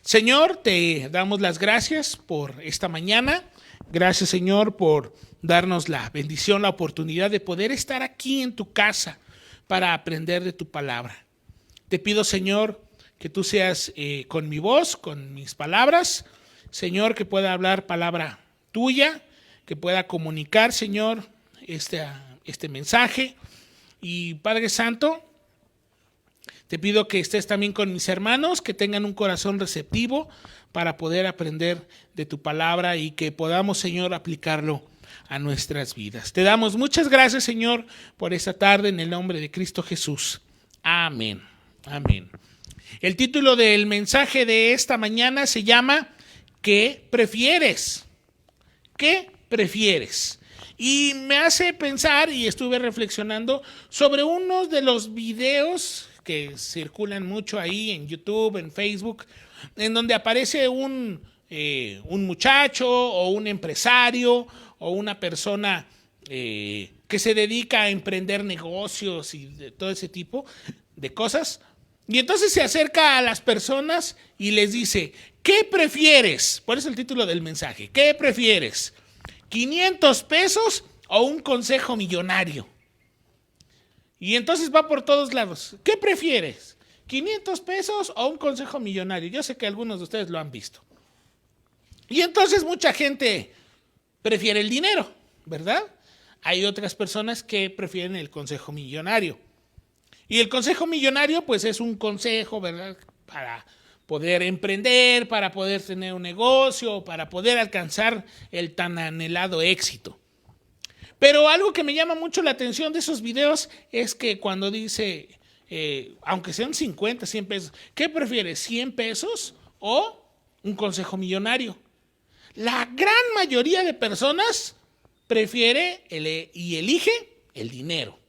Señor, te damos las gracias por esta mañana. Gracias, Señor, por darnos la bendición, la oportunidad de poder estar aquí en tu casa para aprender de tu palabra. Te pido, Señor, que tú seas con mi voz, con mis palabras. Señor, que pueda hablar palabra tuya, que pueda comunicar, Señor, este mensaje. Y Padre Santo, te pido que estés también con mis hermanos, que tengan un corazón receptivo para poder aprender de tu palabra y que podamos, Señor, aplicarlo a nuestras vidas. Te damos muchas gracias, Señor, por esta tarde en el nombre de Cristo Jesús. Amén. Amén. El título del mensaje de esta mañana se llama ¿Qué prefieres? ¿Qué prefieres? Y me hace pensar, y estuve reflexionando sobre uno de los videos que circulan mucho ahí en YouTube, en Facebook, en donde aparece un muchacho o un empresario o una persona que se dedica a emprender negocios y de todo ese tipo de cosas. Y entonces se acerca a las personas y les dice, ¿qué prefieres? Por eso el título del mensaje, ¿qué prefieres? ¿500 pesos o un consejo millonario? Y entonces va por todos lados. ¿Qué prefieres? ¿500 pesos o un consejo millonario? Yo sé que algunos de ustedes lo han visto. Y entonces mucha gente prefiere el dinero, ¿verdad? Hay otras personas que prefieren el consejo millonario. Y el consejo millonario, pues es un consejo, ¿verdad? Para poder emprender, para poder tener un negocio, para poder alcanzar el tan anhelado éxito. Pero algo que me llama mucho la atención de esos videos es que cuando dice, aunque sean 50, 100 pesos, ¿qué prefieres? ¿100 pesos o un consejo millonario? La gran mayoría de personas prefiere y elige el dinero,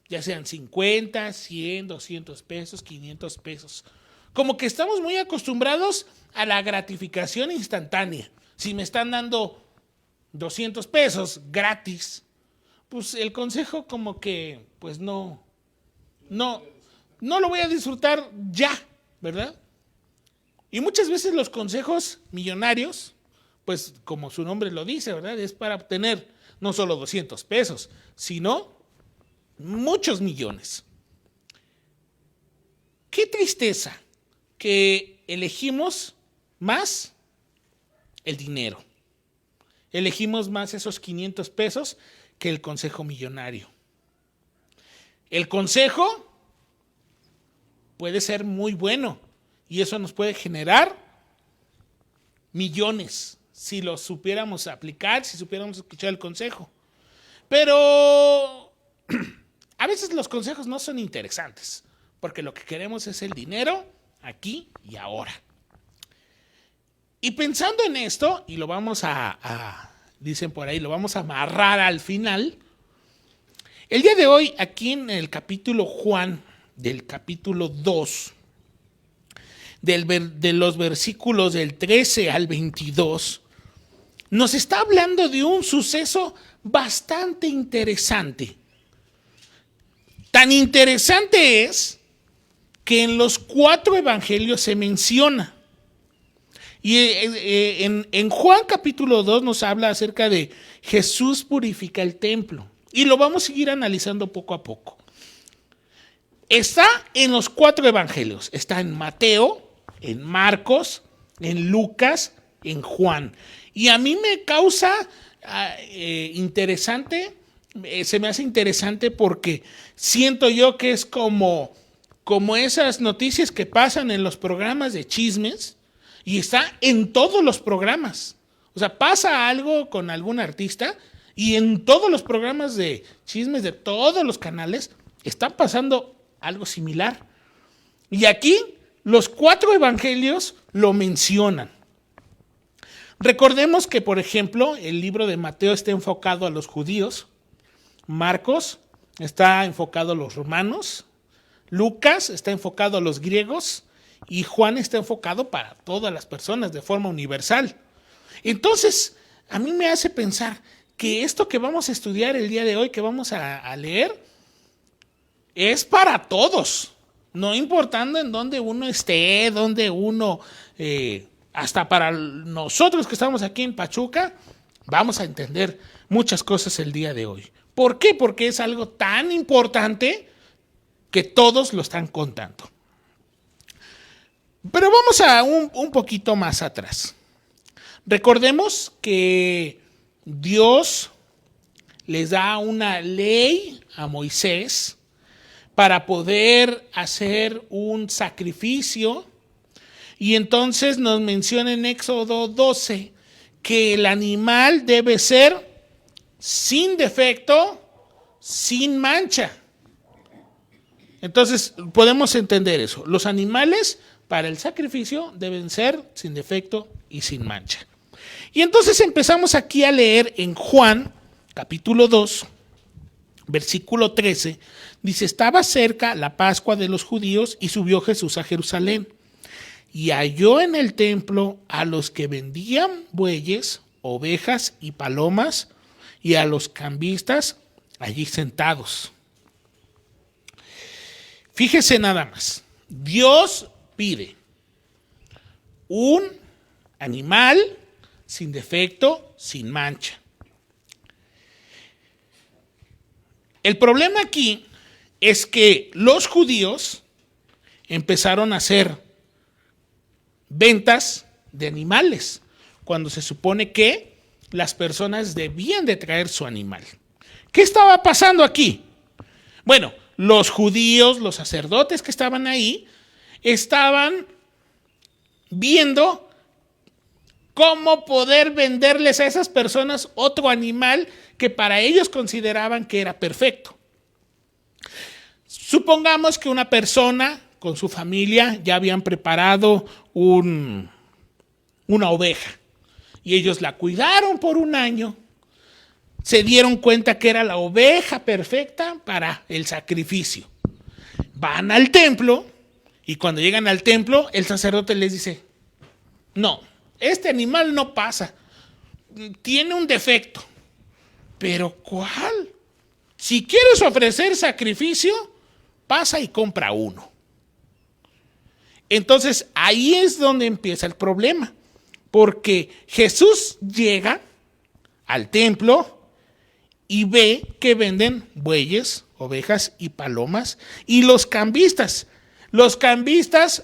ya sean 50, 100, 200 pesos, 500 pesos. Como que estamos muy acostumbrados a la gratificación instantánea. Si me están dando 200 pesos gratis, pues el consejo como que pues no lo voy a disfrutar ya, ¿verdad? Y muchas veces los consejos millonarios, pues como su nombre lo dice, ¿verdad? Es para obtener no solo 200 pesos, sino muchos millones. Qué tristeza que elegimos más el dinero. Elegimos más esos 500 pesos que el consejo millonario. El consejo puede ser muy bueno y eso nos puede generar millones si lo supiéramos aplicar, si supiéramos escuchar el consejo. Pero a veces los consejos no son interesantes porque lo que queremos es el dinero aquí y ahora. Y pensando en esto, y lo vamos dicen por ahí, lo vamos a amarrar al final. El día de hoy, aquí en el capítulo Juan, del capítulo 2, de los versículos del 13 al 22, nos está hablando de un suceso bastante interesante. Tan interesante es que en los 4 evangelios se menciona. Y en Juan capítulo 2 nos habla acerca de Jesús purifica el templo. Y lo vamos a seguir analizando poco a poco. Está en los 4 evangelios. Está en Mateo, en Marcos, en Lucas, en Juan. Y a mí me causa interesante, se me hace interesante porque siento yo que es como esas noticias que pasan en los programas de chismes. Y está en todos los programas. O sea, pasa algo con algún artista y en todos los programas de chismes de todos los canales está pasando algo similar. Y aquí los 4 evangelios lo mencionan. Recordemos que, por ejemplo, el libro de Mateo está enfocado a los judíos. Marcos está enfocado a los romanos. Lucas está enfocado a los griegos. Y Juan está enfocado para todas las personas de forma universal. Entonces, a mí me hace pensar que esto que vamos a estudiar el día de hoy, que vamos a leer, es para todos. No importando en dónde uno esté, dónde uno, hasta para nosotros que estamos aquí en Pachuca, vamos a entender muchas cosas el día de hoy. ¿Por qué? Porque es algo tan importante que todos lo están contando. Pero vamos a un poquito más atrás. Recordemos que Dios les da una ley a Moisés para poder hacer un sacrificio. Y entonces nos menciona en Éxodo 12 que el animal debe ser sin defecto, sin mancha. Entonces podemos entender eso. Los animales para el sacrificio deben ser sin defecto y sin mancha. Y entonces empezamos aquí a leer en Juan, capítulo 2, versículo 13. Dice, estaba cerca la Pascua de los judíos y subió Jesús a Jerusalén. Y halló en el templo a los que vendían bueyes, ovejas y palomas, y a los cambistas allí sentados. Fíjese nada más. Dios pide un animal sin defecto, sin mancha. El problema aquí es que los judíos empezaron a hacer ventas de animales, cuando se supone que las personas debían de traer su animal. ¿Qué estaba pasando aquí? Bueno, los judíos, los sacerdotes que estaban ahí, estaban viendo cómo poder venderles a esas personas otro animal que para ellos consideraban que era perfecto. Supongamos que una persona con su familia ya habían preparado una oveja y ellos la cuidaron por un año. Se dieron cuenta que era la oveja perfecta para el sacrificio. Van al templo y cuando llegan al templo el sacerdote les dice, no, este animal no pasa, tiene un defecto. ¿Pero cuál? Si quieres ofrecer sacrificio, pasa y compra uno. Entonces ahí es donde empieza el problema, porque Jesús llega al templo y ve que venden bueyes, ovejas y palomas, y los cambistas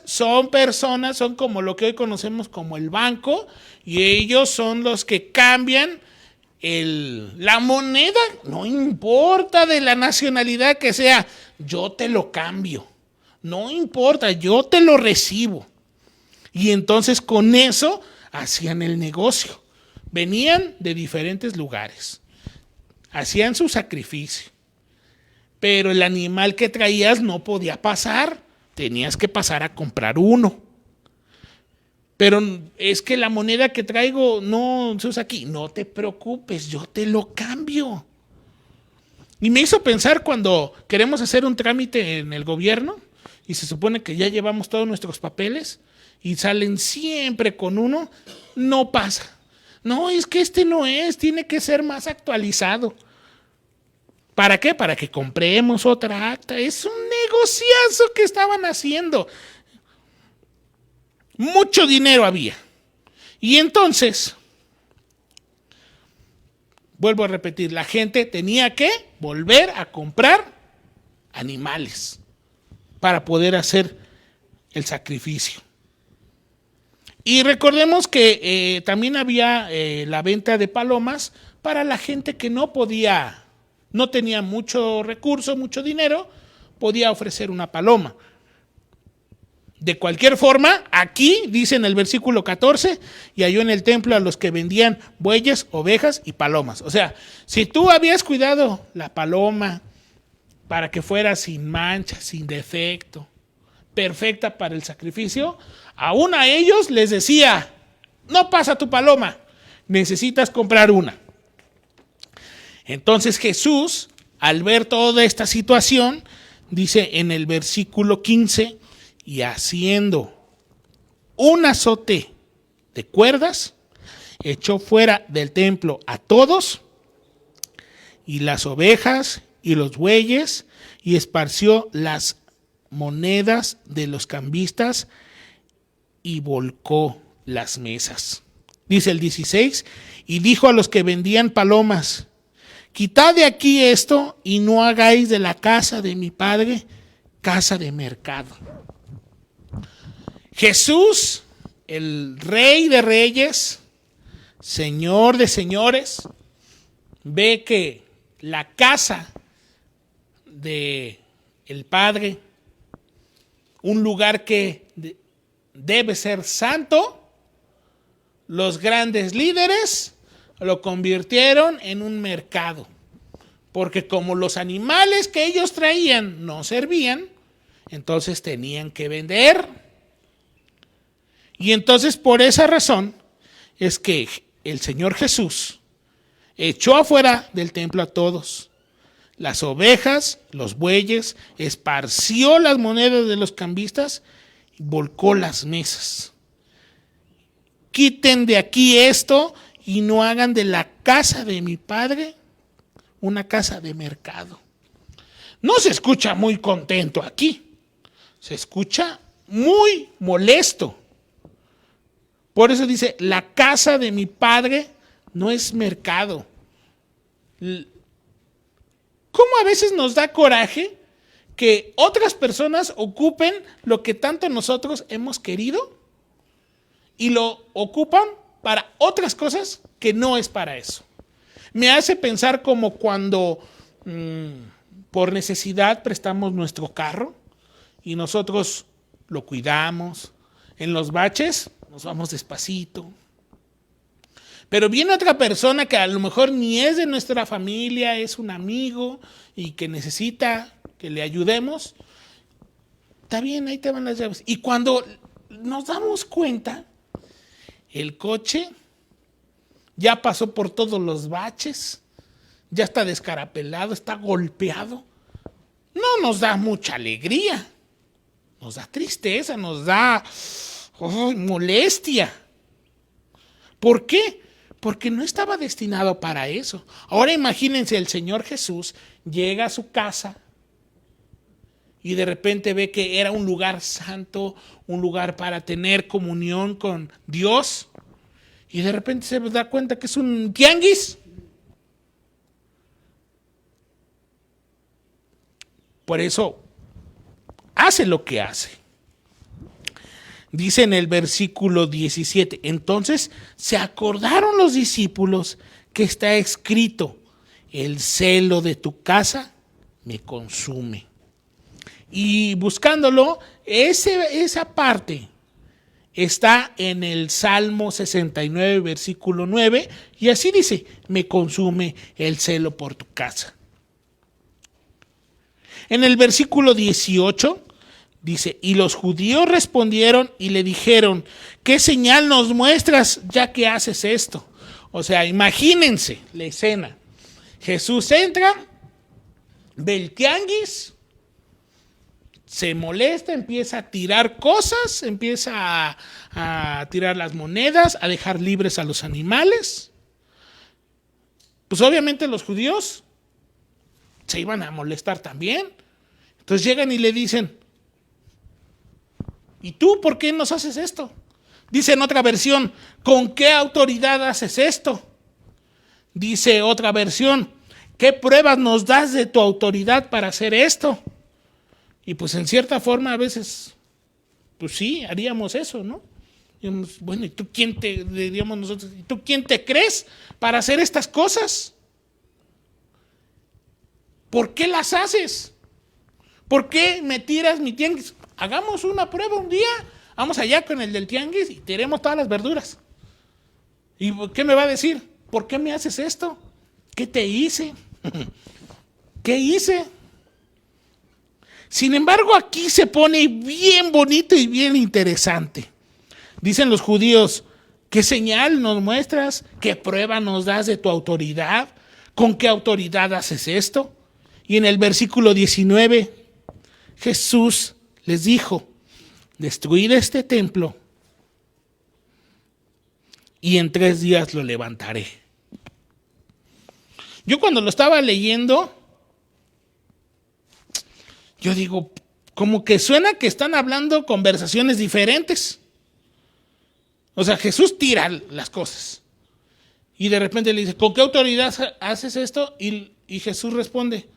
son personas, son como lo que hoy conocemos como el banco, y ellos son los que cambian la moneda, no importa de la nacionalidad que sea, yo te lo cambio. No importa, yo te lo recibo. Y entonces con eso hacían el negocio. Venían de diferentes lugares. Hacían su sacrificio. Pero el animal que traías no podía pasar. Tenías que pasar a comprar uno. Pero es que la moneda que traigo no se usa aquí. No te preocupes, yo te lo cambio. Y me hizo pensar cuando queremos hacer un trámite en el gobierno y se supone que ya llevamos todos nuestros papeles y salen siempre con uno, no pasa. No, es que este no es, tiene que ser más actualizado. ¿Para qué? Para que compremos otra acta. Es un negociazo que estaban haciendo. Mucho dinero había. Y entonces, vuelvo a repetir, la gente tenía que volver a comprar animales para poder hacer el sacrificio. Y recordemos que también había la venta de palomas para la gente que no tenía mucho recurso, mucho dinero, podía ofrecer una paloma. De cualquier forma, aquí dice en el versículo 14, y halló en el templo a los que vendían bueyes, ovejas y palomas. O sea, si tú habías cuidado la paloma para que fuera sin mancha, sin defecto, perfecta para el sacrificio, aún a ellos les decía, no pasa tu paloma, necesitas comprar una. Entonces Jesús, al ver toda esta situación, dice en el versículo 15, y haciendo un azote de cuerdas, echó fuera del templo a todos y las ovejas y los bueyes y esparció las monedas de los cambistas y volcó las mesas. Dice el 16, y dijo a los que vendían palomas: quitad de aquí esto y no hagáis de la casa de mi padre casa de mercado. Jesús, el Rey de Reyes, Señor de Señores, ve que la casa de el Padre, un lugar que debe ser santo, los grandes líderes lo convirtieron en un mercado, porque como los animales que ellos traían no servían, entonces tenían que vender. Y entonces por esa razón es que el Señor Jesús echó afuera del templo a todos, las ovejas, los bueyes, esparció las monedas de los cambistas y volcó las mesas. Quiten de aquí esto y no hagan de la casa de mi padre una casa de mercado. No se escucha muy contento aquí, se escucha muy molesto. Por eso dice, la casa de mi padre no es mercado. ¿Cómo a veces nos da coraje que otras personas ocupen lo que tanto nosotros hemos querido y lo ocupan para otras cosas que no es para eso? Me hace pensar como cuando por necesidad prestamos nuestro carro y nosotros lo cuidamos. En los baches nos vamos despacito. Pero viene otra persona que a lo mejor ni es de nuestra familia, es un amigo y que necesita que le ayudemos. Está bien, ahí te van las llaves. Y cuando nos damos cuenta, el coche ya pasó por todos los baches, ya está descarapelado, está golpeado. No nos da mucha alegría, nos da tristeza, nos da molestia. ¿Por qué? Porque no estaba destinado para eso. Ahora imagínense, el Señor Jesús llega a su casa y de repente ve que era un lugar santo, un lugar para tener comunión con Dios, y de repente se da cuenta que es un tianguis. Por eso hace lo que hace. Dice en el versículo 17, entonces se acordaron los discípulos que está escrito, el celo de tu casa me consume. Y buscándolo, esa parte está en el Salmo 69, versículo 9, y así dice, me consume el celo por tu casa. En el versículo 18 dice, y los judíos respondieron y le dijeron, ¿qué señal nos muestras ya que haces esto? O sea, imagínense la escena. Jesús entra, ve el tianguis, se molesta, empieza a tirar cosas, empieza a tirar las monedas, a dejar libres a los animales. Pues obviamente los judíos se iban a molestar también. Entonces llegan y le dicen, ¿y tú por qué nos haces esto? Dice en otra versión, ¿con qué autoridad haces esto? Dice otra versión, ¿qué pruebas nos das de tu autoridad para hacer esto? Y pues en cierta forma a veces, pues sí, haríamos eso, ¿no? Digamos, bueno, ¿y tú quién te, diríamos nosotros, ¿y tú quién te crees para hacer estas cosas? ¿Por qué las haces? ¿Por qué me tiras mi tianguis? Hagamos una prueba un día, vamos allá con el del tianguis y tiremos todas las verduras. ¿Y qué me va a decir? ¿Por qué me haces esto? ¿Qué te hice? ¿Qué hice? Sin embargo, aquí se pone bien bonito y bien interesante. Dicen los judíos, ¿qué señal nos muestras? ¿Qué prueba nos das de tu autoridad? ¿Con qué autoridad haces esto? Y en el versículo 19, Jesús les dijo, destruid este templo y en 3 días lo levantaré. Yo cuando lo estaba leyendo, yo digo, como que suena que están hablando conversaciones diferentes. O sea, Jesús tira las cosas. Y de repente le dice, ¿con qué autoridad haces esto? Y Jesús responde,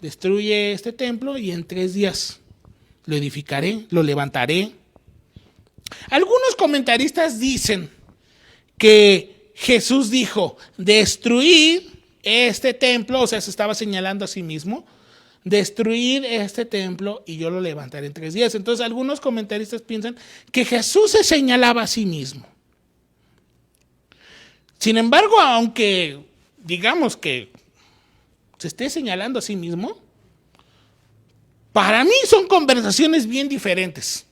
destruye este templo y en 3 días lo edificaré, lo levantaré. Algunos comentaristas dicen que Jesús dijo, destruir este templo, o sea, se estaba señalando a sí mismo, destruir este templo y yo lo levantaré en 3 días. Entonces algunos comentaristas piensan que Jesús se señalaba a sí mismo. Sin embargo, aunque digamos que se esté señalando a sí mismo, para mí son conversaciones bien diferentes.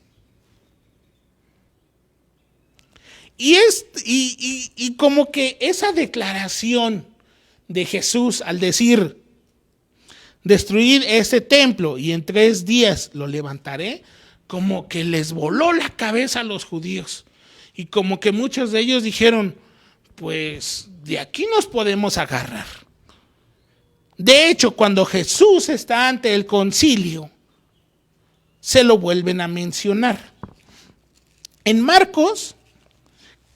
Y como que esa declaración de Jesús al decir, destruir este templo y en 3 días lo levantaré, como que les voló la cabeza a los judíos. Y como que muchos de ellos dijeron, pues de aquí nos podemos agarrar. De hecho, cuando Jesús está ante el concilio, se lo vuelven a mencionar. En Marcos,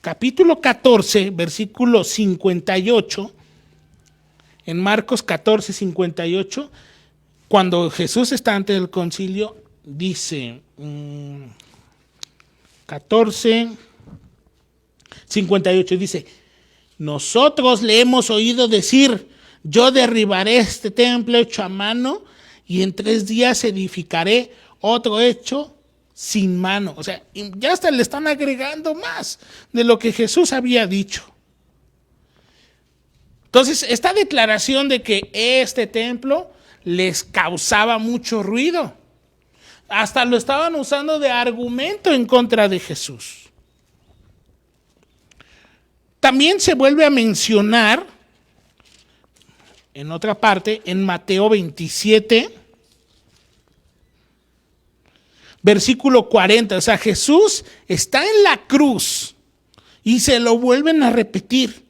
capítulo 14, versículo 58, en Marcos 14, 58, cuando Jesús está ante el concilio, dice 14, 58, dice, nosotros le hemos oído decir, yo derribaré este templo hecho a mano y en 3 días edificaré otro hecho sin mano. O sea, ya hasta le están agregando más de lo que Jesús había dicho. Entonces, esta declaración de que este templo les causaba mucho ruido, hasta lo estaban usando de argumento en contra de Jesús. También se vuelve a mencionar en otra parte, en Mateo 27, versículo 40. O sea, Jesús está en la cruz y se lo vuelven a repetir.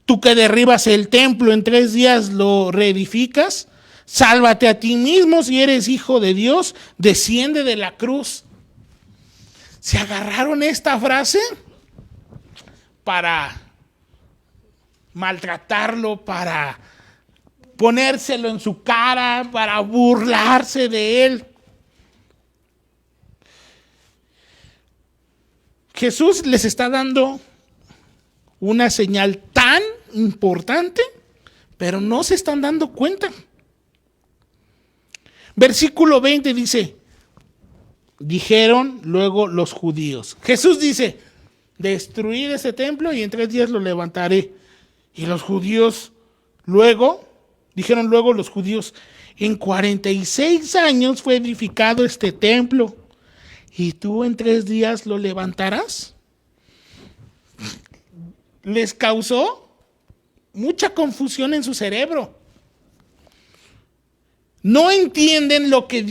Tú que derribas el templo, en 3 días lo reedificas. Sálvate a ti mismo si eres hijo de Dios. Desciende de la cruz. Se agarraron esta frase para maltratarlo, para ponérselo en su cara, para burlarse de él. Jesús les está dando una señal tan importante, pero no se están dando cuenta. Versículo 20 dice, dijeron luego los judíos. Jesús dice, destruir ese templo y en 3 días lo levantaré. Y los judíos dijeron luego los judíos, en 46 años fue edificado este templo y tú en 3 días lo levantarás. Les causó mucha confusión en su cerebro. No entienden lo que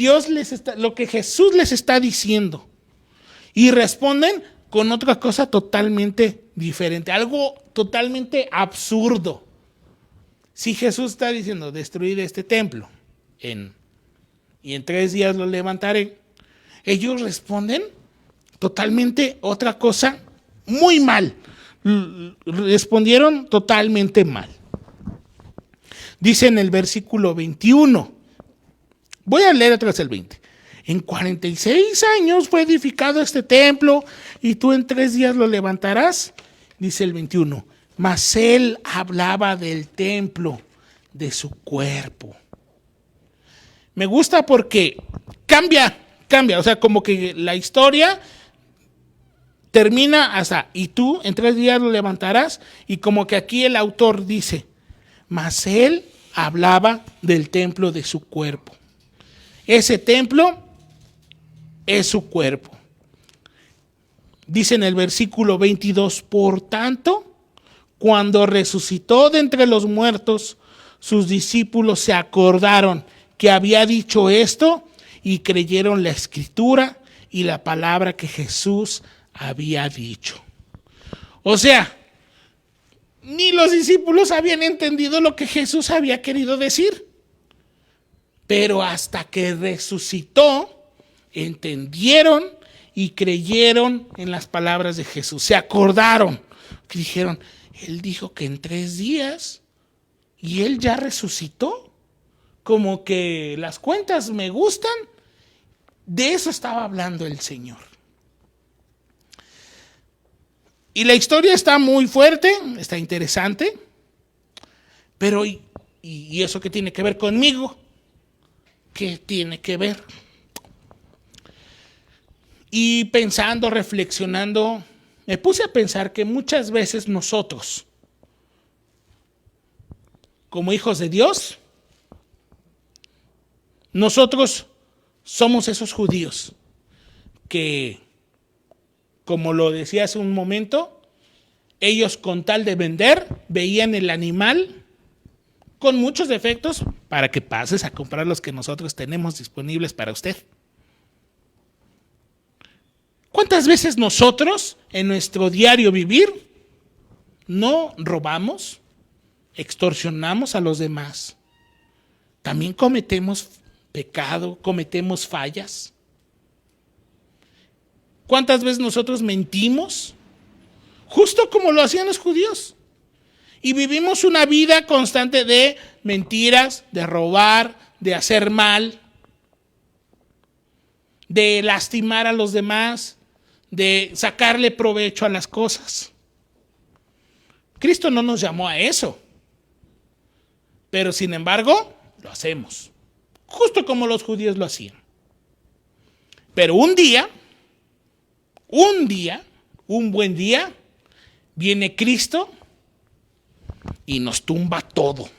lo que Jesús les está diciendo. Y responden con otra cosa totalmente diferente, algo totalmente absurdo. Si Jesús está diciendo destruir este templo y en 3 días lo levantaré, ellos responden totalmente otra cosa muy mal. Respondieron totalmente mal. Dice en el versículo 21, voy a leer otra vez el 20. En 46 años fue edificado este templo y tú en 3 días lo levantarás. Dice el 21, mas él hablaba del templo de su cuerpo. Me gusta porque cambia, o sea, como que la historia termina hasta, y tú en 3 días lo levantarás, y como que aquí el autor dice, mas él hablaba del templo de su cuerpo. Ese templo es su cuerpo. Dice en el versículo 22, por tanto, cuando resucitó de entre los muertos, sus discípulos se acordaron que había dicho esto y creyeron la escritura y la palabra que Jesús había dicho. O sea, ni los discípulos habían entendido lo que Jesús había querido decir. Pero hasta que resucitó, entendieron y creyeron en las palabras de Jesús. Se acordaron, que dijeron, Él dijo que en 3 días y Él ya resucitó. Como que las cuentas me gustan. De eso estaba hablando el Señor. Y la historia está muy fuerte, está interesante. Pero, ¿y eso qué tiene que ver conmigo? ¿Qué tiene que ver? Y pensando, reflexionando, me puse a pensar que muchas veces nosotros, como hijos de Dios, nosotros somos esos judíos que, como lo decía hace un momento, ellos con tal de vender, veían el animal con muchos defectos para que pases a comprar los que nosotros tenemos disponibles para usted. ¿Cuántas veces nosotros en nuestro diario vivir no robamos, extorsionamos a los demás? También cometemos pecado, cometemos fallas. ¿Cuántas veces nosotros mentimos? Justo como lo hacían los judíos. Y vivimos una vida constante de mentiras, de robar, de hacer mal, de lastimar a los demás, de sacarle provecho a las cosas. Cristo no nos llamó a eso, pero sin embargo lo hacemos, justo como los judíos lo hacían. Pero un buen día, viene Cristo y nos tumba todo.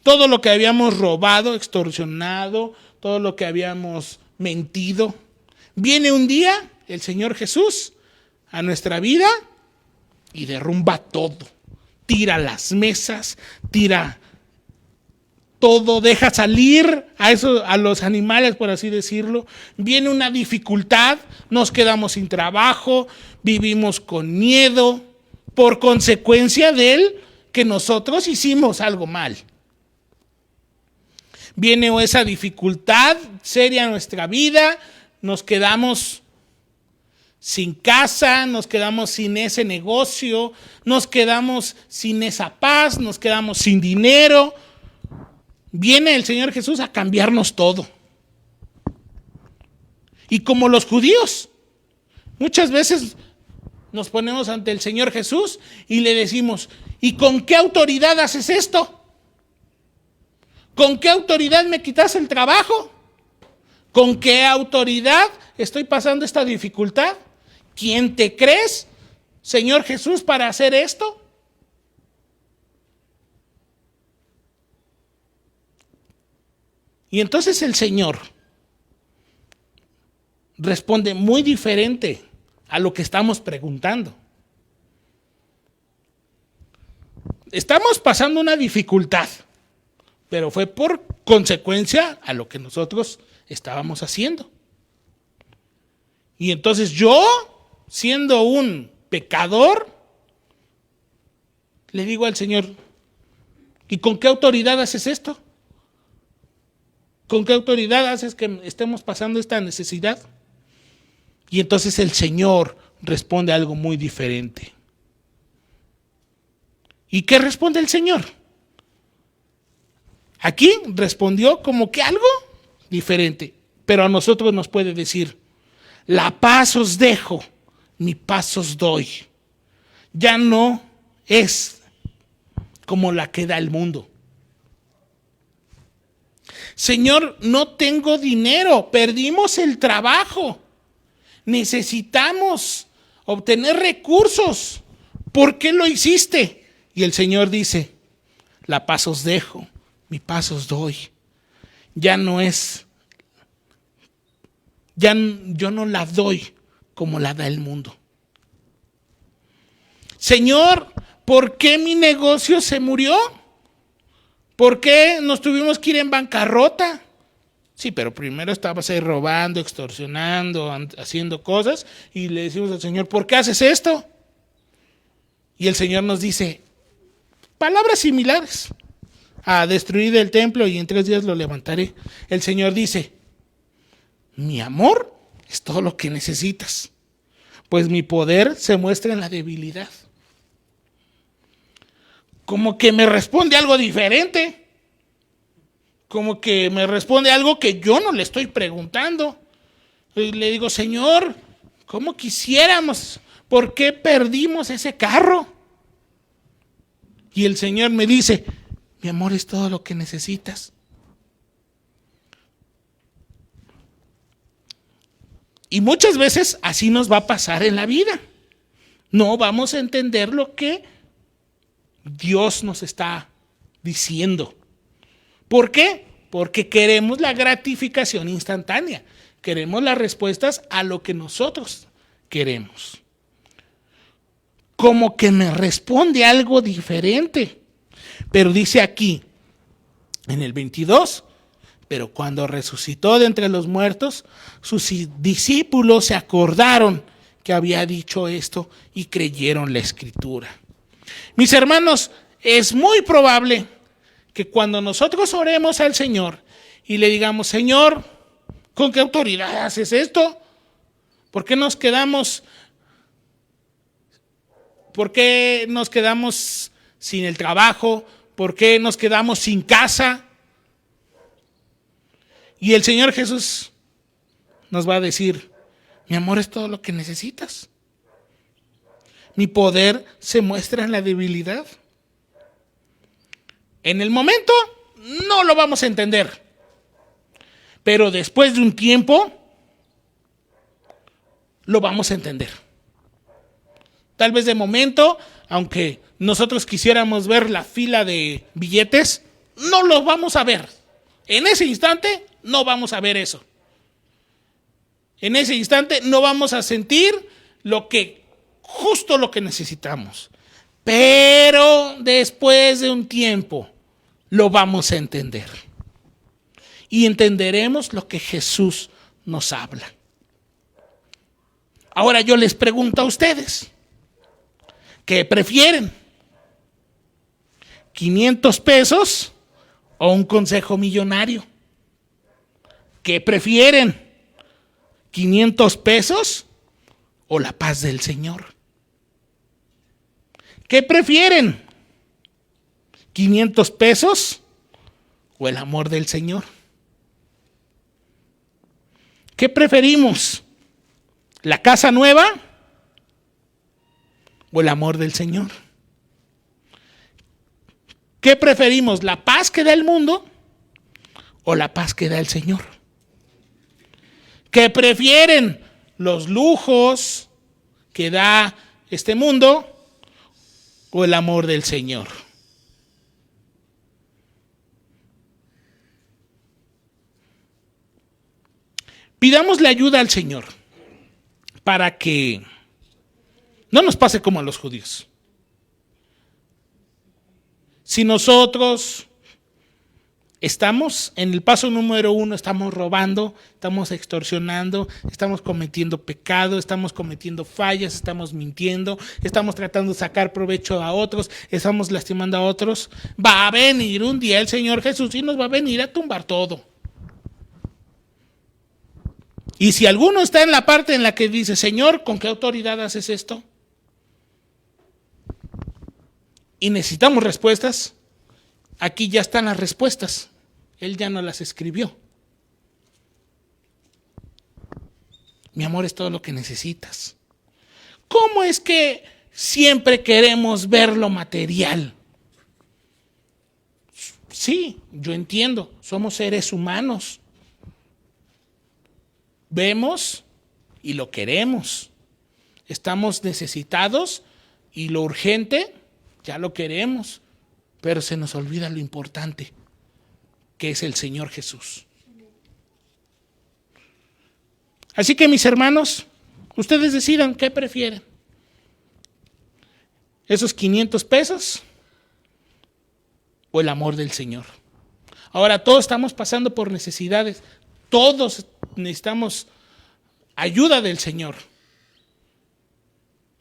Todo lo que habíamos robado, extorsionado, todo lo que habíamos mentido. Viene un día el Señor Jesús a nuestra vida y derrumba todo. Tira las mesas, tira todo, deja salir a los animales, por así decirlo. Viene una dificultad, nos quedamos sin trabajo, vivimos con miedo, por consecuencia de él que nosotros hicimos algo mal. Viene esa dificultad seria en nuestra vida, nos quedamos sin casa, nos quedamos sin ese negocio, nos quedamos sin esa paz, nos quedamos sin dinero. Viene el Señor Jesús a cambiarnos todo. Y como los judíos, muchas veces nos ponemos ante el Señor Jesús y le decimos, ¿y con qué autoridad haces esto? ¿Con qué autoridad me quitas el trabajo? ¿Con qué autoridad estoy pasando esta dificultad? ¿Quién te crees, Señor Jesús, para hacer esto? Y entonces el Señor responde muy diferente a lo que estamos preguntando. Estamos pasando una dificultad, pero fue por consecuencia a lo que nosotros estábamos haciendo. Y entonces yo, siendo un pecador, le digo al Señor, ¿y con qué autoridad haces esto? ¿Con qué autoridad haces que estemos pasando esta necesidad? Y entonces el Señor responde algo muy diferente. ¿Y qué responde el Señor? Aquí respondió como que algo diferente, pero a nosotros nos puede decir, la paz os dejo, mi paz os doy. Ya no es como la que da el mundo. Señor, no tengo dinero, perdimos el trabajo. Necesitamos obtener recursos. ¿Por qué lo hiciste? Y el Señor dice, la paz os dejo, mi paz os doy. Ya no es, yo no la doy como la da el mundo. Señor, ¿por qué mi negocio se murió? ¿Por qué nos tuvimos que ir en bancarrota? Sí, pero primero estabas ahí robando, extorsionando, haciendo cosas, y le decimos al Señor, ¿por qué haces esto? Y el Señor nos dice palabras similares a destruir el templo y en 3 días lo levantaré. El Señor dice, mi amor es todo lo que necesitas, pues mi poder se muestra en la debilidad. Como que me responde algo diferente, como que me responde algo que yo no le estoy preguntando. Y le digo, Señor, ¿cómo quisiéramos? ¿Por qué perdimos ese carro? Y el Señor me dice, mi amor es todo lo que necesitas. Y muchas veces así nos va a pasar en la vida. No vamos a entender lo que Dios nos está diciendo. ¿Por qué? Porque queremos la gratificación instantánea. Queremos las respuestas a lo que nosotros queremos. Como que me responde algo diferente. Pero dice aquí, en el 22, pero cuando resucitó de entre los muertos, sus discípulos se acordaron que había dicho esto y creyeron la escritura. Mis hermanos, es muy probable que cuando nosotros oremos al Señor y le digamos, Señor, ¿con qué autoridad haces esto? ¿Por qué nos quedamos sin el trabajo? ¿Por qué nos quedamos sin casa? Y el Señor Jesús nos va a decir, mi amor es todo lo que necesitas. Mi poder se muestra en la debilidad. En el momento no lo vamos a entender, pero después de un tiempo lo vamos a entender. Tal vez de momento, aunque nosotros quisiéramos ver la fila de billetes, no lo vamos a ver. En ese instante no vamos a ver eso. En ese instante no vamos a sentir justo lo que necesitamos. Pero después de un tiempo lo vamos a entender. Y entenderemos lo que Jesús nos habla. Ahora yo les pregunto a ustedes, ¿qué prefieren? ¿500 pesos o un consejo millonario? ¿Qué prefieren? ¿500 pesos o la paz del Señor? ¿Qué prefieren? ¿500 pesos o el amor del Señor? ¿Qué preferimos? ¿La casa nueva o el amor del Señor? ¿Qué preferimos? ¿La paz que da el mundo o la paz que da el Señor? ¿Qué prefieren? ¿Los lujos que da este mundo o el amor del Señor? Pidamos la ayuda al Señor para que no nos pase como a los judíos. Si nosotros estamos en el paso número 1, estamos robando, estamos extorsionando, estamos cometiendo pecado, estamos cometiendo fallas, estamos mintiendo, estamos tratando de sacar provecho a otros, estamos lastimando a otros, va a venir un día el Señor Jesús y nos va a venir a tumbar todo. Y si alguno está en la parte en la que dice, Señor, ¿con qué autoridad haces esto? Y necesitamos respuestas, aquí ya están las respuestas. Él ya no las escribió. Mi amor es todo lo que necesitas. ¿Cómo es que siempre queremos ver lo material? Sí, yo entiendo, somos seres humanos. Vemos y lo queremos. Estamos necesitados y lo urgente ya lo queremos, pero se nos olvida lo importante, que es el Señor Jesús. Así que mis hermanos, ustedes decidan qué prefieren. ¿Esos 500 pesos o el amor del Señor? Ahora todos estamos pasando por necesidades, todos necesitamos ayuda del Señor,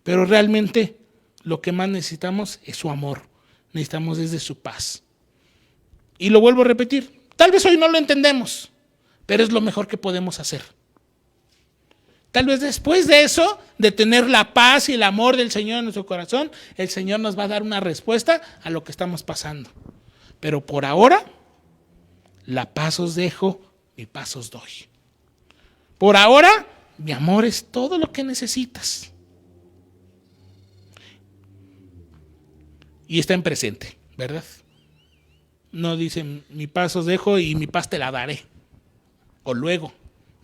pero realmente lo que más necesitamos es su amor, necesitamos desde su paz. Y lo vuelvo a repetir, tal vez hoy no lo entendemos, pero es lo mejor que podemos hacer. Tal vez después de eso, de tener la paz y el amor del Señor en nuestro corazón, el Señor nos va a dar una respuesta a lo que estamos pasando. Pero por ahora, la paz os dejo, mi paz os doy. Por ahora, mi amor es todo lo que necesitas. Y está en presente, ¿verdad? No dicen, mi paz os dejo y mi paz te la daré. O luego.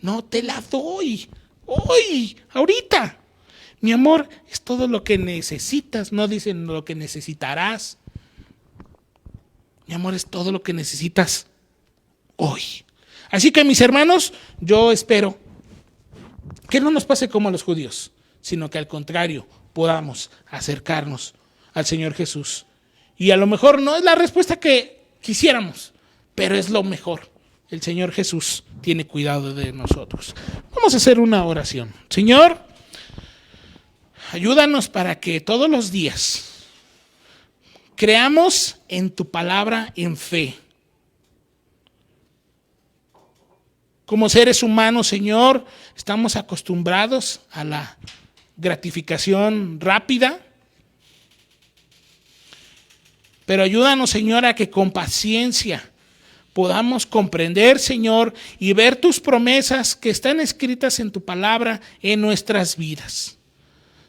No, te la doy. Hoy, ahorita. Mi amor es todo lo que necesitas. No dicen lo que necesitarás. Mi amor es todo lo que necesitas hoy. Así que, mis hermanos, yo espero que no nos pase como a los judíos, sino que al contrario podamos acercarnos al Señor Jesús. Y a lo mejor no es la respuesta que quisiéramos, pero es lo mejor. El Señor Jesús tiene cuidado de nosotros. Vamos a hacer una oración. Señor, ayúdanos para que todos los días creamos en tu palabra en fe. Como seres humanos, Señor, estamos acostumbrados a la gratificación rápida. Pero ayúdanos, Señor, a que con paciencia podamos comprender, Señor, y ver tus promesas que están escritas en tu palabra en nuestras vidas.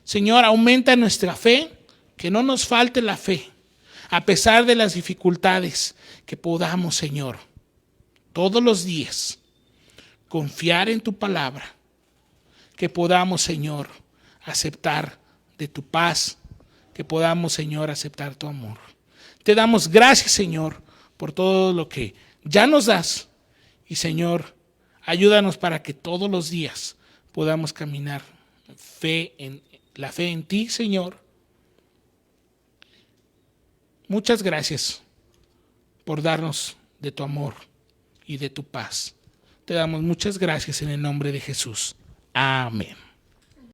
Señor, aumenta nuestra fe, que no nos falte la fe, a pesar de las dificultades, que podamos, Señor, todos los días confiar en tu palabra, que podamos, Señor, aceptar de tu paz, que podamos, Señor, aceptar tu amor. Te damos gracias, Señor, por todo lo que ya nos das. Y, Señor, ayúdanos para que todos los días podamos caminar la fe en ti, Señor. Muchas gracias por darnos de tu amor y de tu paz. Te damos muchas gracias en el nombre de Jesús. Amén.